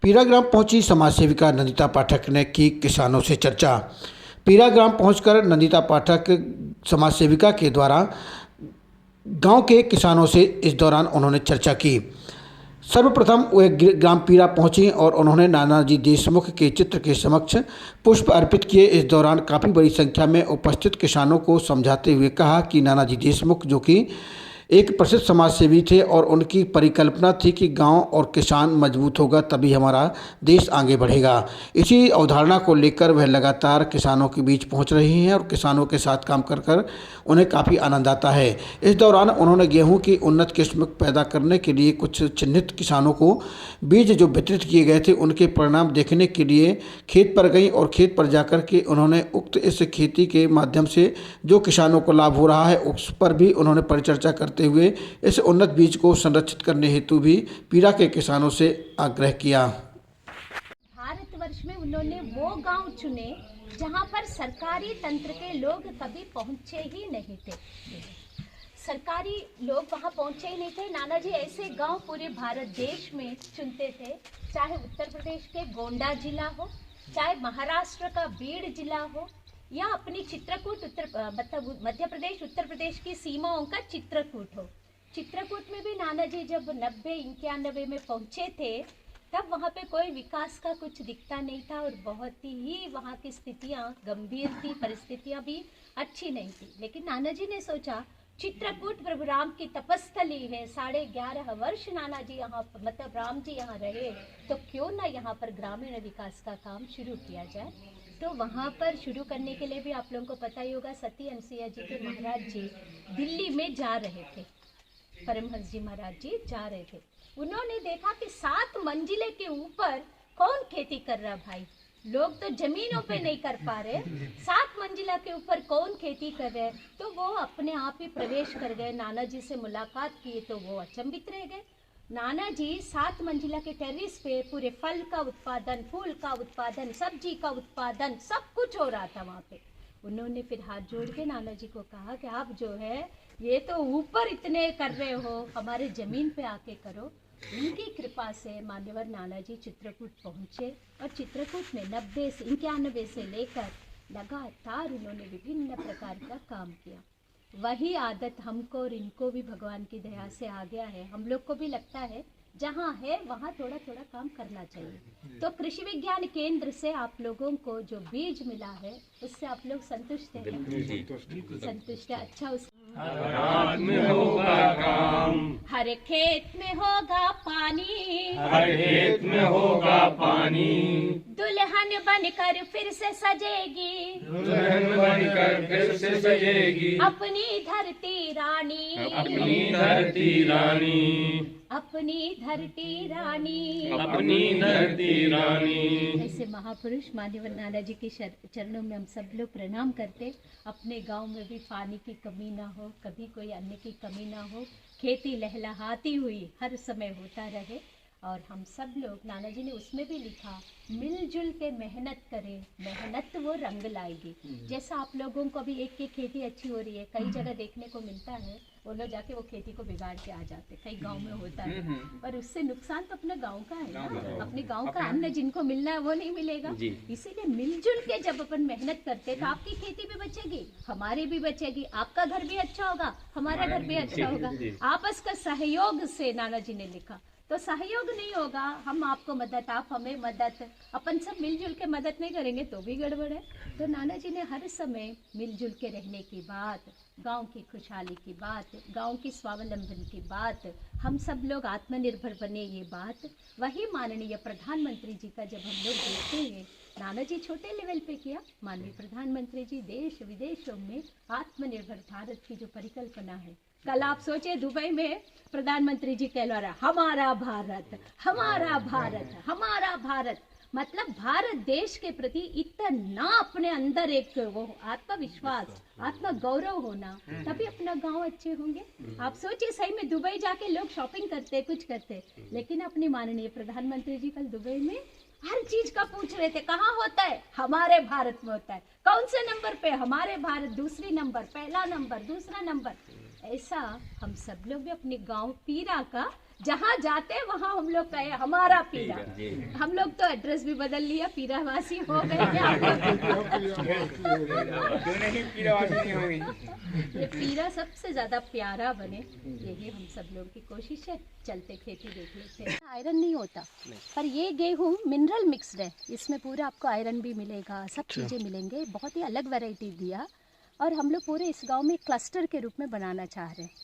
पीरा ग्राम पहुंची समाज सेविका नंदिता पाठक ने की किसानों से चर्चा। पीरा ग्राम पहुंचकर नंदिता पाठक समाज सेविका के द्वारा गांव के किसानों से इस दौरान उन्होंने चर्चा की। सर्वप्रथम वे ग्राम पीरा पहुंची और उन्होंने नानाजी देशमुख के चित्र के समक्ष पुष्प अर्पित किए। इस दौरान काफ़ी बड़ी संख्या में उपस्थित किसानों को समझाते हुए कहा कि नानाजी देशमुख जो कि एक प्रसिद्ध समाज सेवी थे और उनकी परिकल्पना थी कि गांव और किसान मजबूत होगा तभी हमारा देश आगे बढ़ेगा। इसी अवधारणा को लेकर वह लगातार किसानों के बीच पहुंच रही हैं और किसानों के साथ काम कर कर उन्हें काफ़ी आनंद आता है। इस दौरान उन्होंने गेहूं की उन्नत किस्म पैदा करने के लिए कुछ चिन्हित किसानों को बीज जो वितरित किए गए थे उनके परिणाम देखने के लिए खेत पर गई और खेत पर जाकर के उन्होंने उक्त इस खेती के माध्यम से जो किसानों को लाभ हो रहा है उस पर भी उन्होंने परिचर्चा करते हुए इस उन्नत बीज को संरक्षित करने हेतु भी पीरा के किसानों से आग्रह किया। भारतवर्ष में उन्होंने वो गांव चुने जहां पर सरकारी तंत्र के लोग कभी पहुंचे ही नहीं थे। सरकारी लोग वहां पहुंचे ही नहीं थे। नानाजी ऐसे गांव पूरे भारत देश में चुनते थे, चाहे उत्तर प्रदेश के गोंडा जिला हो, चाहे महाराष्ट्र का बीड़ जिला हो, या अपनी चित्रकूट मतलब मध्य प्रदेश उत्तर प्रदेश की सीमाओं का चित्रकूट हो। चित्रकूट में भी नानाजी जब 90-91 में पहुंचे थे तब वहाँ पे कोई विकास का कुछ दिखता नहीं था और बहुत ही वहाँ की स्थितियाँ गंभीर थी, परिस्थितियाँ भी अच्छी नहीं थी। लेकिन नानाजी ने सोचा चित्रकूट प्रभु राम की तपस्थली है, 11.5 वर्ष नानाजी यहाँ मतलब राम जी यहाँ रहे, तो क्यों ना यहाँ पर ग्रामीण विकास का काम शुरू किया जाए। तो वहाँ पर शुरू करने के लिए भी आप लोगों को पता ही होगा, सती अनसुईया जी के महाराज जी दिल्ली में जा रहे थे, परमहंस जी महाराज जी जा रहे थे। उन्होंने देखा कि 7 मंजिले के ऊपर कौन खेती कर रहा भाई, लोग तो जमीनों पे नहीं कर पा रहे, 7 मंजिला के ऊपर कौन खेती कर रहे। तो वो अपने आप ही प्रवेश कर गए, नाना जी से मुलाकात की तो वो अचंभित रह गए। नाना जी 7 मंजिला के टेरेस पे पूरे फल का उत्पादन, फूल का उत्पादन, सब्जी का उत्पादन, सब कुछ हो रहा था वहाँ पे। उन्होंने फिर हाथ जोड़ के नाना जी को कहा कि आप जो है ये तो ऊपर इतने कर रहे हो, हमारे जमीन पे आके करो। उनकी कृपा से मान्यवर नाना जी चित्रकूट पहुँचे और चित्रकूट में 90 से 91 से लेकर लगातार उन्होंने विभिन्न प्रकार का काम किया। वही आदत हमको और इनको भी भगवान की दया से आ गया है। हम लोग को भी लगता है जहाँ है वहाँ थोड़ा थोड़ा काम करना चाहिए। तो कृषि विज्ञान केंद्र से आप लोगों को जो बीज मिला है उससे आप लोग संतुष्ट हैं? संतुष्ट है। अच्छा, उस हर हाथ में होगा काम, हर खेत में होगा पानी, हर खेत में होगा पानी, दुल्हन बनकर फिर से सजेगी, दुल्हन बनकर फिर से सजेगी, अपनी धरती रानी, अपनी धरती रानी, अपनी धरती रानी, अपनी धरती रानी। ऐसे महापुरुष मान्यवर नाना जी के चरणों में हम सब लोग प्रणाम करते। अपने गांव में भी पानी की कमी ना हो, कभी कोई अन्न की कमी ना हो, खेती लहलहाती हुई हर समय होता रहे। और हम सब लोग, नाना जी ने उसमें भी लिखा, मिलजुल के मेहनत करें, मेहनत वो रंग लाएगी। जैसा आप लोगों को भी एक खेती अच्छी हो रही है, कई जगह देखने को मिलता है वो लोग जाके वो खेती को बिगाड़ के आ जाते, कई गांव में होता है, पर उससे नुकसान तो अपने गांव का है ना, अपने गांव का अन्न जिनको मिलना है वो नहीं मिलेगा। इसीलिए मिलजुल के जब अपन मेहनत करते तो आपकी खेती भी बचेगी, हमारी भी बचेगी, आपका घर भी अच्छा होगा, हमारा घर भी अच्छा होगा। आपस का सहयोग से नाना जी ने लिखा, तो सहयोग नहीं होगा, हम आपको मदद, आप हमें मदद, अपन सब मिलजुल के मदद नहीं करेंगे तो भी गड़बड़ है। तो नाना जी ने हर समय मिलजुल के रहने की बात, गांव की खुशहाली की बात, गांव की स्वावलंबन की बात, हम सब लोग आत्मनिर्भर बने ये बात, वही माननीय प्रधानमंत्री जी का जब हम लोग देखते हैं, नाना जी छोटे लेवल पे किया, माननीय प्रधानमंत्री जी देश विदेशों में आत्मनिर्भर भारत की जो परिकल्पना है। कल आप सोचे दुबई में प्रधानमंत्री जी कह रहा हमारा भारत, हमारा भारत, हमारा भारत, मतलब भारत देश के प्रति इतना अपने अंदर एक वो आत्मविश्वास, आत्म गौरव होना, तभी अपना गांव अच्छे होंगे। आप सोचिए सही में दुबई जाके लोग शॉपिंग करते, कुछ करते, लेकिन अपने माननीय प्रधानमंत्री जी कल दुबई में हर चीज का पूछ रहे थे, कहाँ होता है, हमारे भारत में होता है, कौन से नंबर पे, हमारे भारत, दूसरी नंबर, पहला नंबर, दूसरा नंबर। ऐसा हम सब लोग भी अपने गांव पीरा का जहाँ जाते वहाँ हम लोग कहे हमारा पीरा। हम लोग तो एड्रेस भी बदल लिया, पीरावासी हो गए हैं हम लोग। ये पीरा सबसे ज्यादा प्यारा बने, यही हम सब लोग की कोशिश है। चलते खेती देख लेते हैं। आयरन नहीं होता, पर ये गेहूँ मिनरल मिक्सड है, इसमें पूरा आपको आयरन भी मिलेगा, सब चीजें मिलेंगे। बहुत ही अलग वैरायटी दिया, और हम लोग पूरे इस गांव में क्लस्टर के रूप में बनाना चाह रहे हैं।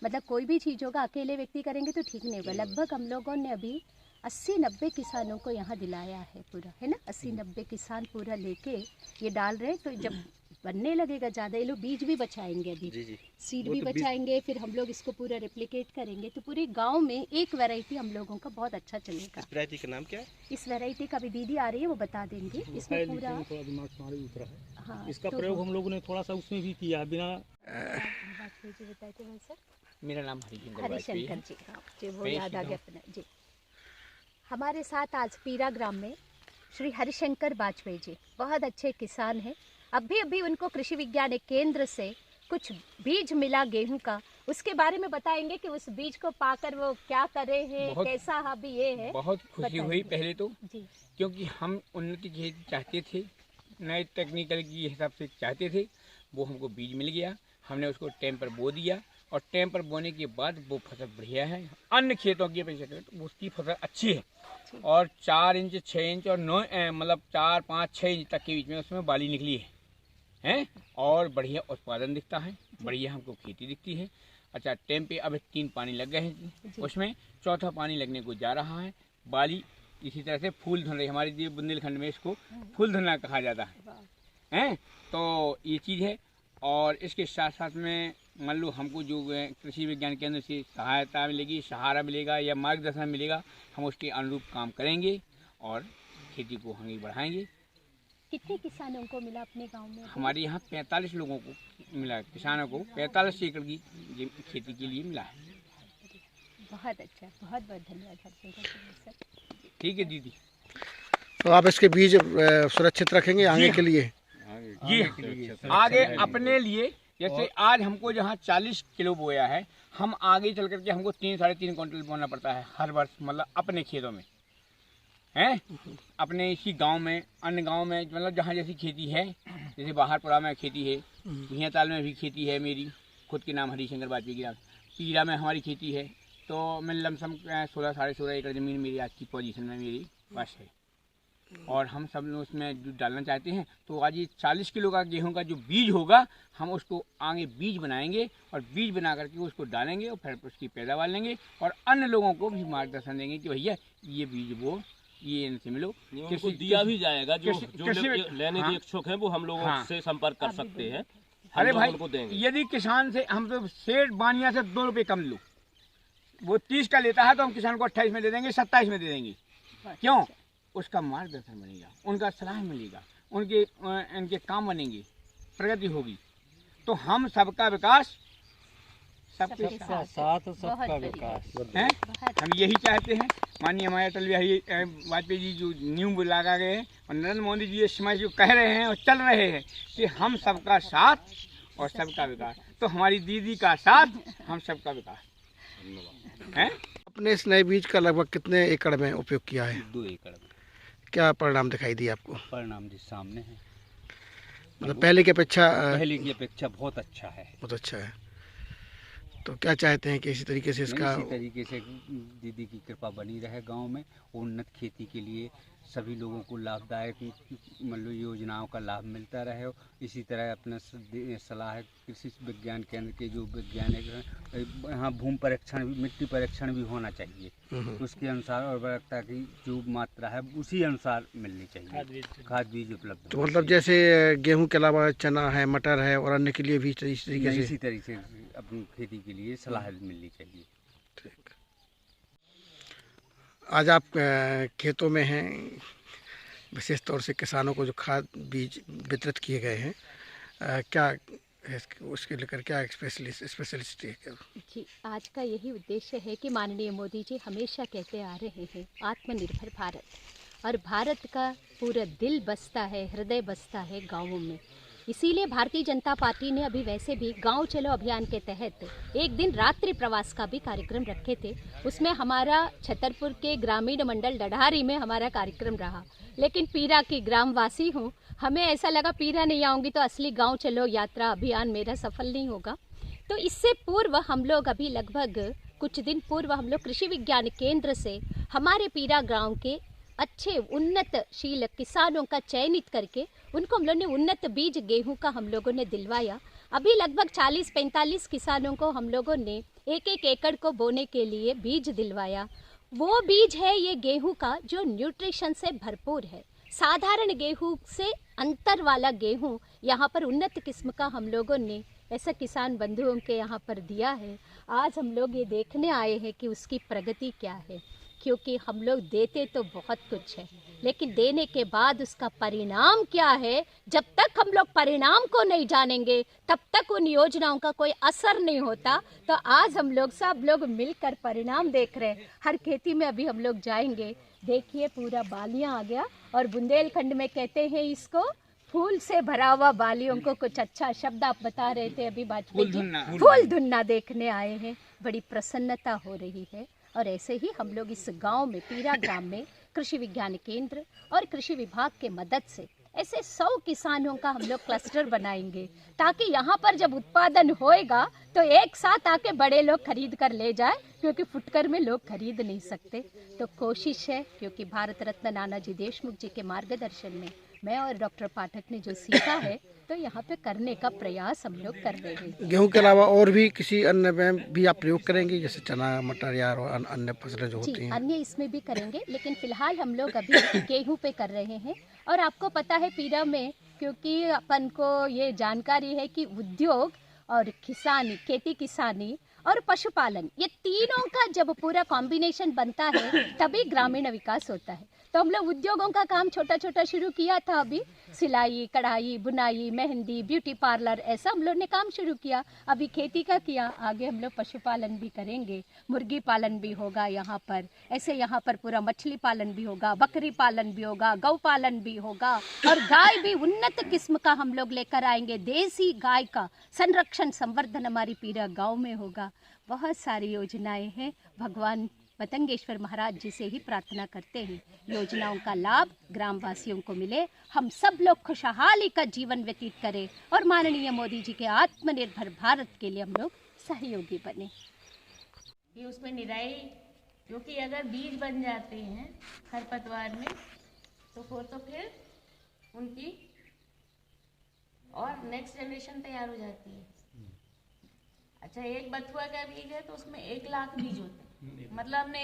मतलब कोई भी चीज़ होगा अकेले व्यक्ति करेंगे तो ठीक नहीं होगा। लगभग हम लोगों ने अभी 80-90 किसानों को यहाँ दिलाया है पूरा, है ना। 80-90 किसान पूरा लेके ये डाल रहे हैं। तो जब बनने लगेगा ज़्यादा, ये लोग बीज भी बचाएंगे, अभी सीड भी बचाएंगे, फिर हम लोग इसको पूरा रेप्लिकेट करेंगे। तो पूरे गांव में एक वैरायटी हम लोगों का बहुत अच्छा चलेगा। इस वैरायटी का नाम क्या है? इस वैरायटी का भी दीदी आ रही है, वो बता देंगे। इसमें पूरा उतरा है। हाँ, इसका तो प्रयोग हम लोगों ने थोड़ा सा उसमें भी किया बिना। बात बताए थे भाई सर। मेरा नाम हरिशंकर जी, हाँ जी, वो याद आ गया अपना जी। हमारे साथ आज पीरा ग्राम में श्री हरिशंकर वाजपेयी जी, बहुत अच्छे किसान हैं। अभी उनको कृषि वैज्ञानिक केंद्र से कुछ बीज मिला गेहूं का, उसके बारे में बताएंगे कि उस बीज को पाकर वो क्या कर रहे हैं, कैसा अभी ये है। बहुत खुशी हुई पहले तो जी, क्योंकि हम उन्नति खेती चाहते थे, नए टेक्निकल की हिसाब से चाहते थे। वो हमको बीज मिल गया, हमने उसको टाइम पर बो दिया, और टाइम पर बोने के बाद वो फसल बढ़िया है। अन्य खेतों की अपेक्षा करें तो उसकी फसल अच्छी है, और 4 इंच 6 इंच और 9 मतलब 4 5 6 इंच तक के बीच में उसमें बाली निकली है, और बढ़िया उत्पादन दिखता है, बढ़िया हमको खेती दिखती है। अच्छा, टाइम पे अब 3 पानी लग गए हैं, उसमें चौथा पानी लगने को जा रहा है। बाली इसी तरह से फूल धन रही, हमारे बुंदेलखंड में इसको फूल धनना कहा जाता है। तो ये चीज़ है। और इसके साथ साथ में मान लो हमको जो कृषि विज्ञान केंद्र से सहायता मिलेगी, सहारा मिलेगा या मार्गदर्शन मिलेगा, हम उसके अनुरूप काम करेंगे और खेती को आगे बढ़ाएंगे। कितने किसानों को मिला अपने गांव में? हमारे यहाँ 45 लोगों को मिला, किसानों को 45 एकड़ की खेती के लिए मिला है। बहुत अच्छा, बहुत बहुत धन्यवाद सर। ठीक है दीदी। तो आप इसके बीज सुरक्षित रखेंगे आगे के लिए? जी, आगे अपने लिए। जैसे आज हमको जहाँ 40 किलो बोया है, हम आगे चल करके हमको 3-3.5 क्विंटल बोना पड़ता है हर वर्ष, मतलब अपने खेतों में हैं, अपने इसी गांव में। अन्य गांव में मतलब जहाँ जैसी खेती है, जैसे बाहरपुरा में खेती है, भुइयाताल में भी खेती है मेरी, खुद के नाम हरिशंकर वाजपेयी ग्राम। पीरा में हमारी खेती है, तो मैं लमसम 16-16.5 एकड़ ज़मीन मेरी आज की पोजीशन में मेरी पास है, और हम सब लोग उसमें जो डालना चाहते हैं। तो आज ये 40 किलो का गेहूं का जो बीज होगा, हम उसको आगे बीज बनाएंगे, और बीज बना करके उसको डालेंगे, और फिर उसकी पैदावार लेंगे, और अन्य लोगों को भी मार्गदर्शन देंगे कि भैया ये बीज वो, ये इनसे मिलो। उनको दिया भी जाएगा, जो लेने के इच्छुक हैं वो हम लोगों से संपर्क कर सकते हैं। अरे भाई, यदि किसान से हम तो सेठ बानिया से 2 रुपये कम लो, वो 30 का लेता है तो हम किसान को 28 में दे देंगे, 27 में दे देंगे। क्यों? उसका मार्गदर्शन बनेगा, उनका सलाह मिलेगा, उनके काम बनेंगे, प्रगति होगी। तो हम सबका विकास, सबके साथ सबका विकास है, हम यही चाहते हैं। माननीय हमारे अटल बिहारी वाजपेयी जी जो नींव लगा गए हैं, और नरेंद्र मोदी जी इस समय जो कह रहे हैं और चल रहे हैं कि हम सबका साथ और सबका विकास, तो हमारी दीदी का साथ, हम सबका विकास है। अपने इस नए बीज का लगभग कितने एकड़ में उपयोग किया है? 2 एकड़ में। क्या परिणाम दिखाई दिए आपको? परिणाम जी सामने है, मतलब पहले की अपेक्षा बहुत अच्छा है। बहुत अच्छा है। तो क्या चाहते हैं कि इसी तरीके से इसका इसी तरीके से दीदी की कृपा बनी रहे गांव में, उन्नत खेती के लिए सभी लोगों को लाभदायक मतलब योजनाओं का लाभ मिलता रहे। इसी तरह अपना सलाह कृषि विज्ञान केंद्र के जो वैज्ञानिक हैं, यहाँ भूमि परीक्षण भी, मिट्टी परीक्षण भी होना चाहिए, उसके अनुसार और उर्वरकता की जो मात्रा है उसी अनुसार मिलनी चाहिए, खाद बीज उपलब्ध। तो मतलब जैसे गेहूं के अलावा चना है, मटर है, और अन्य के लिए भी इसी तरीके से अपनी खेती के लिए सलाह मिलनी चाहिए। ठीक। आज आप खेतों में हैं, विशेष तौर से किसानों को जो खाद बीज वितरित किए गए हैं, क्या है उसके लेकर क्या स्पेशलिस्ट है? जी, आज का यही उद्देश्य है कि माननीय मोदी जी हमेशा कहते आ रहे हैं आत्मनिर्भर भारत, और भारत का पूरा दिल बसता है, हृदय बसता है गाँवों में। इसीलिए भारतीय जनता पार्टी ने अभी वैसे भी गांव चलो अभियान के तहत एक दिन रात्रि प्रवास का भी कार्यक्रम रखे थे। उसमें हमारा छतरपुर के ग्रामीण मंडल डढारी में हमारा कार्यक्रम रहा, लेकिन पीरा की ग्रामवासी हूँ, हमें ऐसा लगा पीरा नहीं आऊँगी तो असली गांव चलो यात्रा अभियान मेरा सफल नहीं होगा। तो इससे पूर्व हम लोग अभी लगभग कुछ दिन पूर्व हम लोग कृषि विज्ञान केंद्र से हमारे पीरा गांव के अच्छे उन्नतशील किसानों का चयनित करके उनको हम लोग ने उन्नत बीज गेहूं का हम लोगों ने दिलवाया। अभी लगभग 40-45 किसानों को हम लोगों ने 1-1 एकड़ को बोने के लिए बीज दिलवाया। वो बीज है ये गेहूं का जो न्यूट्रिशन से भरपूर है। साधारण गेहूं से अंतर वाला गेहूं यहाँ पर उन्नत किस्म का हम लोगों ने ऐसा किसान बंधुओं के यहाँ पर दिया है। आज हम लोग ये देखने आए हैं कि उसकी प्रगति क्या है, क्योंकि हम लोग देते तो बहुत कुछ है, लेकिन देने के बाद उसका परिणाम क्या है, जब तक हम लोग परिणाम को नहीं जानेंगे तब तक उन योजनाओं का कोई असर नहीं होता। तो आज हम लोग सब लोग मिलकर परिणाम देख रहे हैं। हर खेती में अभी हम लोग जाएंगे, देखिए पूरा बालियां आ गया, और बुंदेलखंड में कहते हैं इसको फूल से भरा हुआ बालियों को। कुछ अच्छा शब्द आप बता रहे थे अभी वाजपेयी जी, फूल धुनना देखने आए हैं, बड़ी प्रसन्नता हो रही है। और ऐसे ही हम लोग इस गांव में पीरा ग्राम में कृषि विज्ञान केंद्र और कृषि विभाग के मदद से ऐसे 100 किसानों का हम लोग क्लस्टर बनाएंगे, ताकि यहाँ पर जब उत्पादन होएगा तो एक साथ आके बड़े लोग खरीद कर ले जाए, क्योंकि फुटकर में लोग खरीद नहीं सकते। तो कोशिश है, क्योंकि भारत रत्न नानाजी देशमुख जी के मार्गदर्शन में मैं और डॉक्टर पाठक ने जो सीखा है, तो यहाँ पे करने का प्रयास हम लोग कर रहे हैं। गेहूं के अलावा और भी किसी अन्य में भी आप प्रयोग करेंगे, जैसे चना, मटर या अन्य फसलें जो होती हैं? अन्य इसमें भी करेंगे, लेकिन फिलहाल हम लोग अभी गेहूं पे कर रहे हैं। और आपको पता है पीरा में, क्योंकि अपन को ये जानकारी है कि उद्योग और किसानी, खेती किसानी और पशुपालन, ये तीनों का जब पूरा कॉम्बिनेशन बनता है तभी ग्रामीण विकास होता है। तो हम लोग उद्योगों का काम छोटा छोटा शुरू किया था, अभी सिलाई, कढ़ाई, बुनाई, मेहंदी, ब्यूटी पार्लर, ऐसा हम लोग ने काम शुरू किया। अभी खेती का किया, आगे हम लोग पशुपालन भी करेंगे, मुर्गी पालन भी होगा यहाँ पर, ऐसे यहाँ पर पूरा मछली पालन भी होगा, बकरी पालन भी होगा, गौ पालन भी होगा, और गाय भी उन्नत किस्म का हम लोग लेकर आएंगे। देसी गाय का संरक्षण संवर्धन हमारी पीरा गाँव में होगा। बहुत सारी योजनाएं हैं। भगवान पतंगेश्वर महाराज जी से ही प्रार्थना करते हैं योजनाओं का लाभ ग्रामवासियों को मिले, हम सब लोग खुशहाली का जीवन व्यतीत करें, और माननीय मोदी जी के आत्मनिर्भर भारत के लिए हम लोग सहयोगी बने। ये उसमें निराई, क्योंकि अगर बीज बन जाते हैं खरपतवार में तो फिर उनकी और नेक्स्ट जनरेशन तैयार हो जाती है। अच्छा, एक बथुआ का बीज है तो उसमें 1 लाख बीज होते हैं। मतलब हमने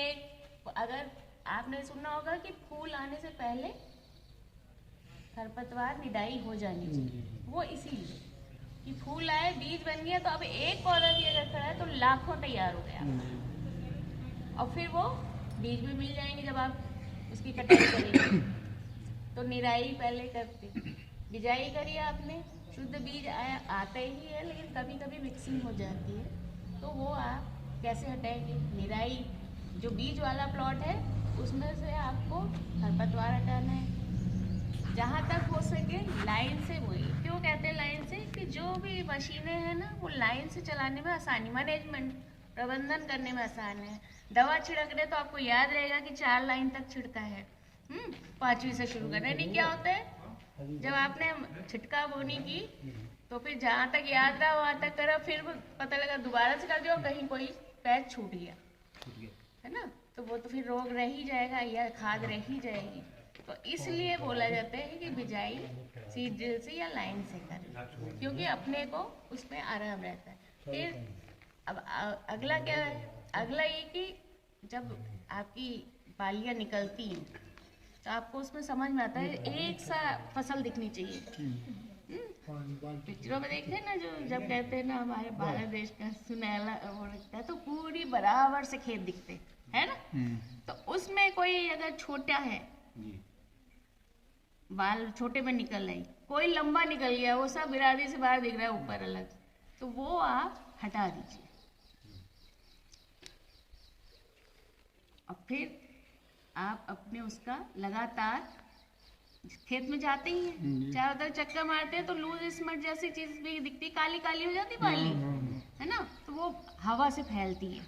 अगर आपने सुना होगा कि फूल आने से पहले खरपतवार निदाई हो जानी चाहिए, वो इसीलिए कि फूल आए, बीज बन गया, तो अब एक पौधा भी अगर खड़ा है तो लाखों तैयार हो गया। और फिर वो बीज भी मिल जाएंगे जब आप उसकी कटाई करेंगे। तो निराई पहले करते, बिजाई करिए आपने, शुद्ध बीज आता ही है, लेकिन कभी कभी मिक्सिंग हो जाती है, तो वो आप कैसे हटाएंगे? निराई, जो बीज वाला प्लॉट है उसमें से आपको खरपतवार हटाना है। जहाँ तक हो सके लाइन से, वही क्यों कहते हैं लाइन से, कि जो भी मशीनें हैं ना वो लाइन से चलाने में आसानी, मैनेजमेंट प्रबंधन करने में आसान है। दवा छिड़क रहे तो आपको याद रहेगा कि 4 लाइन तक छिड़का है, 5वीं से शुरू करना। नहीं, क्या होता है जब आपने छिटका बोनी की तो फिर जहाँ तक याद रहा वहाँ तक करा, फिर पता लगा दोबारा से कर दिया और कहीं कोई पैर छूट गया, है ना, तो वो तो फिर रोग रह ही जाएगा या खाद रह ही जाएगी। तो इसलिए बोला जाता है कि बिजाई सीड ड्रिल से या लाइन से करें, क्योंकि अपने को उसमें आराम रहता है। फिर अब अगला क्या है? अगला ये कि जब आपकी बालियाँ निकलती हैं तो आपको उसमें समझ में आता है एक सा फसल दिखनी चाहिए। पिक्चरों में देखते हैं ना, जो जब कहते हैं ना हमारे भारत देश का सुनहला वो लगता है, तो पूरी बराबर से खेत दिखते है ना। तो उसमें कोई अगर छोटा है, बाल छोटे में निकल रही, कोई लंबा निकल गया, वो सब बिरादी से बाहर दिख रहा है ऊपर अलग, तो वो आप हटा दीजिए। और फिर आप अपने उसका लगातार खेत में जाते ही हैं, चारों तरफ चक्कर मारते हैं तो लूज स्मट जैसी चीज भी दिखती है, काली काली हो जाती बाली, है ना, तो वो हवा से फैलती है।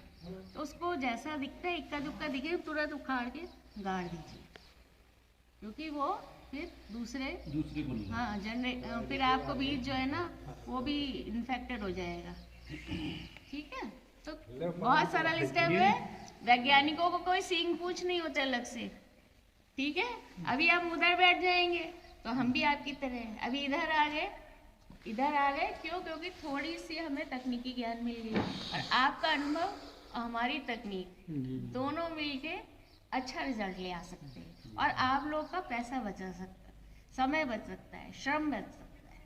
तो उसको जैसा दिखता है, इक्का दुक्का दिखे, तुरंत उखाड़ के गाड़ दीजिए, क्योंकि वो फिर दूसरे को फिर आपको बीज जो है ना वो भी इन्फेक्टेड हो जाएगा। ठीक है, तो बहुत सरल स्टेप है, वैज्ञानिकों को कोई सींग पूछ नहीं होता अलग से। ठीक है, अभी हम उधर बैठ जाएंगे तो हम भी आपकी तरह हैं। अभी इधर आ गए क्यों? क्योंकि थोड़ी सी हमें तकनीकी ज्ञान मिल गया और आपका अनुभव और हमारी तकनीक दोनों मिलके अच्छा रिजल्ट ले आ सकते हैं और आप लोग का पैसा बचा सकता है, समय बच सकता है, श्रम बच सकता है।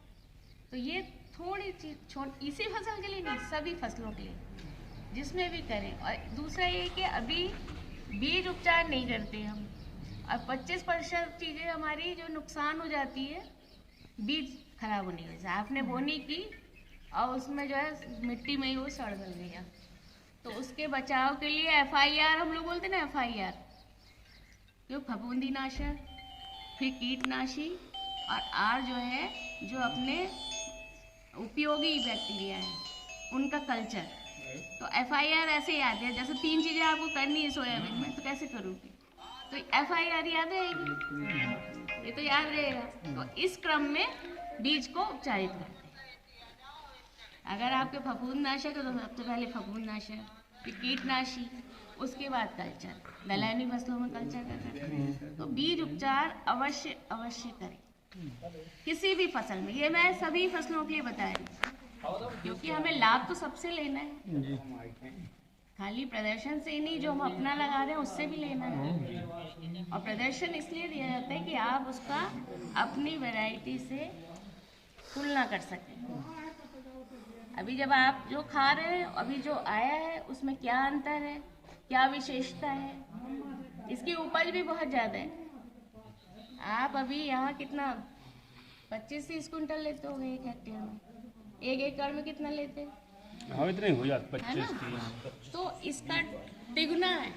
तो ये थोड़ी चीज इसी फसल के लिए नहीं, सभी फसलों के लिए जिसमें भी करें। और दूसरा ये कि अभी बीज उपचार नहीं करते हम, और 25% चीज़ें हमारी जो नुकसान हो जाती है बीज खराब होने की वजह से। आपने बोनी की और उसमें जो है मिट्टी में ही वो सड़ गल गया, तो उसके बचाव के लिए FIR हम लोग बोलते हैं ना, FIR जो फफूंदीनाशक, फिर कीटनाशी और R जो है जो अपने उपयोगी बैक्टीरिया है उनका कल्चर। तो FIR ऐसे याद है, जैसे 3 चीज़ें आपको करनी है सोयाबीन में, तो कैसे करोगे? तो FIR याद रहेगी, ये तो याद रहेगा। तो इस क्रम में बीज को उपचारित करते हैं। अगर आपके फफूंदनाशक है तो सबसे पहले फफूंदनाशक, फिर कीटनाशी, उसके बाद कल्चर, दलहनी फसलों में कल्चर का करते हैं। तो बीज उपचार अवश्य करें किसी भी फसल में। ये मैं सभी फसलों के लिए बता रही हूँ, क्योंकि हमें लाभ तो सबसे लेना है, खाली प्रदर्शन से ही नहीं, जो हम अपना लगा रहे हैं उससे भी लेना है। और प्रदर्शन इसलिए दिया जाता है कि आप उसका अपनी वैरायटी से तुलना कर सकें। अभी जब आप जो खा रहे हैं, अभी जो आया है उसमें क्या अंतर है, क्या विशेषता है, इसकी उपज भी बहुत ज़्यादा है। आप अभी यहाँ कितना 25-30 कुंटल लेते होंगे 1 हेक्टेयर में, 1 एकड़ में कितना लेते हैं? हाँ, इतना ही हो जाता 25-30। तो इसका तिगुना है,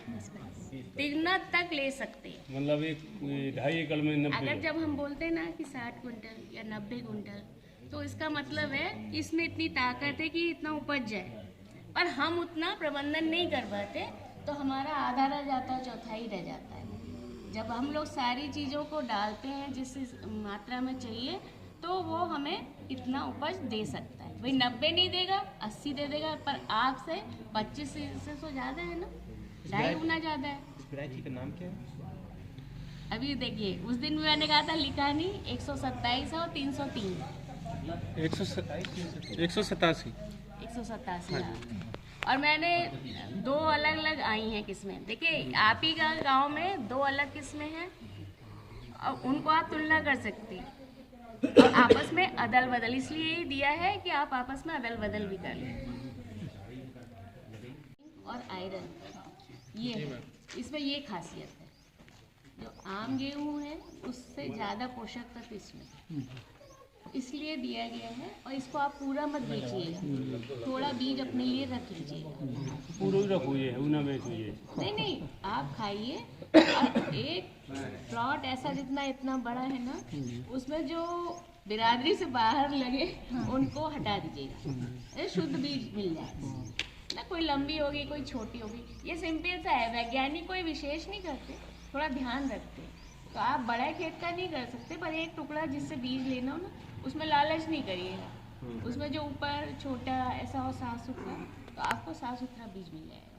तिगुना तक ले सकते हैं। मतलब 1.5 एकड़ में 90। अगर जब हम बोलते हैं ना कि 60 कुंटल या 90 कुंटल, तो इसका मतलब है कि इसमें इतनी ताकत है कि इतना उपज जाए, पर हम उतना प्रबंधन नहीं कर पाते, तो हमारा आधा रह जाता है, चौथाई रह जाता है। जब हम लोग सारी चीज़ों को डालते हैं जिस मात्रा में चाहिए, तो वो हमें इतना उपज दे सकता है। वही 90 नहीं देगा, 80 दे देगा, पर आपसे 25 से तो ज़्यादा है ना, 2.5 गुना ज़्यादा है। इस वैरायटी का नाम क्या है? अभी देखिए, उस दिन भी मैंने कहा था लिखा नहीं, 127 है और 303 187। 187। और मैंने 2 अलग अलग आई हैं किस्में। देखिए, आप ही का गांव में 2 अलग किस्में हैं और उनको आप तुलना कर सकते हैं और आपस में अदल बदल, इसलिए ही दिया है कि आप आपस में अदल बदल भी कर लें। और आयरन, ये है, इसमें ये खासियत है, जो आम गेहूँ है उससे ज़्यादा पोषक तत्व इसमें इसलिए दिया गया है। और इसको आप पूरा मत बेचिएगा, थोड़ा बीज अपने लिए रख लीजिएगा। पूरा ही रखोगे, ना बेचोगे? नहीं, आप खाइए। और एक प्लॉट ऐसा जितना इतना बड़ा है ना, उसमें जो बिरादरी से बाहर लगे उनको हटा दीजिएगा, शुद्ध बीज मिल जाए ना। कोई लंबी होगी, कोई छोटी होगी, ये सिंपल सा है। वैज्ञानिक कोई विशेष नहीं करते, थोड़ा ध्यान रखते। तो आप बड़ा खेत का नहीं कर सकते, पर एक टुकड़ा जिससे बीज लेना हो ना, उसमें लालच नहीं करिएगा। उसमें जो ऊपर छोटा ऐसा हो साफ सुथरा, तो आपको साफ सुथरा बीज मिल जाएगा।